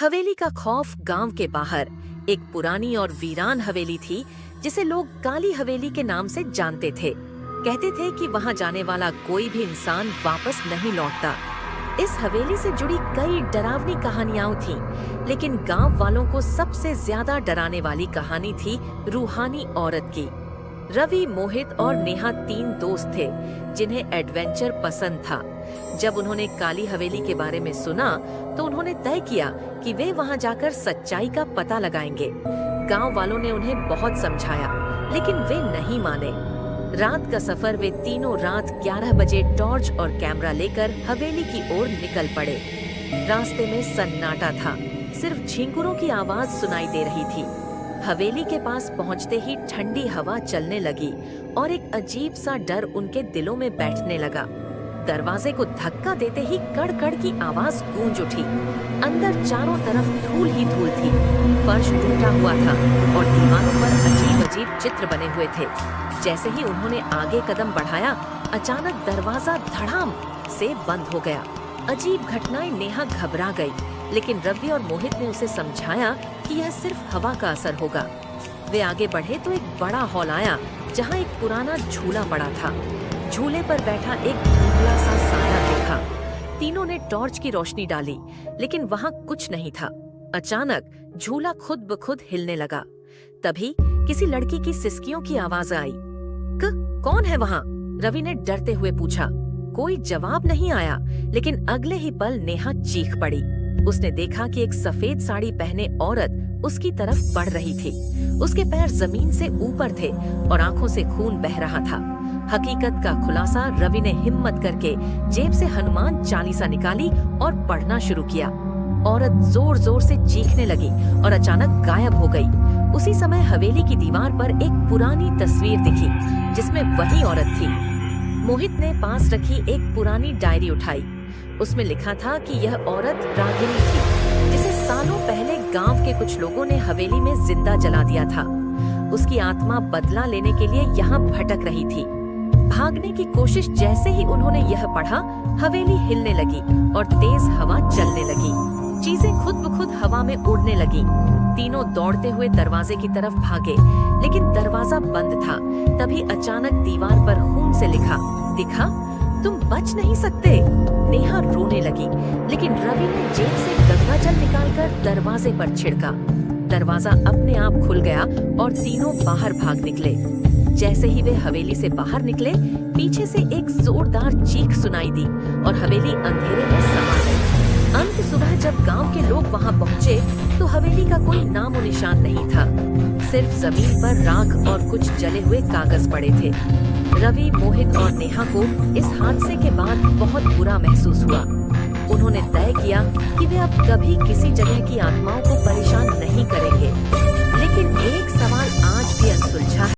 हवेली का खौफ गांव के बाहर एक पुरानी और वीरान हवेली थी जिसे लोग काली हवेली के नाम से जानते थे। कहते थे कि वहां जाने वाला कोई भी इंसान वापस नहीं लौटता। इस हवेली से जुड़ी कई डरावनी कहानियां थीं, लेकिन गांव वालों को सबसे ज्यादा डराने वाली कहानी थी रूहानी औरत की। रवि, मोहित और नेहा 3 दोस्त थे जिन्हें एडवेंचर पसंद था। जब उन्होंने काली हवेली के बारे में सुना तो उन्होंने तय किया कि वे वहां जाकर सच्चाई का पता लगाएंगे। गांव वालों ने उन्हें बहुत समझाया, लेकिन वे नहीं माने। रात का सफर वे तीनों रात 11 बजे टॉर्च और कैमरा लेकर हवेली की ओर निकल पड़े। रास्ते में सन्नाटा था, सिर्फ झिंगुरों की आवाज सुनाई दे रही थी। हवेली के पास पहुंचते ही ठंडी हवा चलने लगी और एक अजीब सा डर उनके दिलों में बैठने लगा। दरवाजे को धक्का देते ही कड़-कड़ की आवाज गूंज उठी। अंदर चारों तरफ धूल ही धूल थी। फर्श टूटा हुआ था और दीवारों पर अजीब-अजीब चित्र बने हुए थे। जैसे ही उन्होंने आगे कदम बढ़ाया, अचानक दरवाजा धड़ाम से बंद हो गया। अजीब घटनाएं नेहा घबरा गई, लेकिन रवि और मोहित ने उसे समझाया कि यह सिर्फ हवा का असर होगा। वे आगे बढ़े तो एक बड़ा हॉल आया जहां एक पुराना झूला पड़ा था। झूले पर बैठा एक धुंधला सा साया देखा। तीनों ने टॉर्च की रोशनी डाली, लेकिन वहां कुछ नहीं था। अचानक झूला खुद ब खुद हिलने लगा। तभी किसी लड़की की सिसकियों की आवाज आई। कौन है वहां? रवि ने डरते हुए पूछा। कोई जवाब नहीं आया, लेकिन अगले ही पल नेहा चीख पड़ी। उसने देखा कि एक सफेद साड़ी पहने औरत उसकी तरफ बढ़ रही थी। उसके पैर जमीन से ऊपर थे और आंखों से खून बह रहा था। हकीकत का खुलासा रवि ने हिम्मत करके जेब से हनुमान चालीसा निकाली और पढ़ना शुरू किया। औरत जोर जोर से चीखने लगी और अचानक गायब हो गई। उसी समय हवेली की दीवार पर एक पुरानी तस्वीर दिखी जिसमें वही औरत थी। मोहित ने पास रखी एक पुरानी डायरी उठाई। उसमें लिखा था कि यह औरत रागिनी थी, जिसे सालों पहले गांव के कुछ लोगों ने हवेली में जिंदा जला दिया था। उसकी आत्मा बदला लेने के लिए यहाँ भटक रही थी। भागने की कोशिश जैसे ही उन्होंने यह पढ़ा, हवेली हिलने लगी और तेज हवा चलने लगी। चीजें खुद ब खुद हवा में उड़ने लगी। तीनों दौड़ते हुए दरवाजे की तरफ भागे, लेकिन दरवाजा बंद था। तभी अचानक दीवार पर खून से दिखा, तुम बच नहीं सकते। नेहा रोने लगी, लेकिन रवि ने जेब से गंगाजल निकालकर दरवाजे पर छिड़का। दरवाजा अपने आप खुल गया और तीनों बाहर भाग निकले। जैसे ही वे हवेली से बाहर निकले, पीछे से एक जोरदार चीख सुनाई दी और हवेली अंधेरे में समा गई। अंत सुबह जब गांव के लोग वहां पहुंचे तो हवेली का कोई नामो निशान नहीं था। सिर्फ जमीन पर राख और कुछ जले हुए कागज पड़े थे। रवि, मोहित और नेहा को इस हादसे के बाद बहुत बुरा महसूस हुआ। उन्होंने तय किया कि वे अब कभी किसी जगह की आत्माओं को परेशान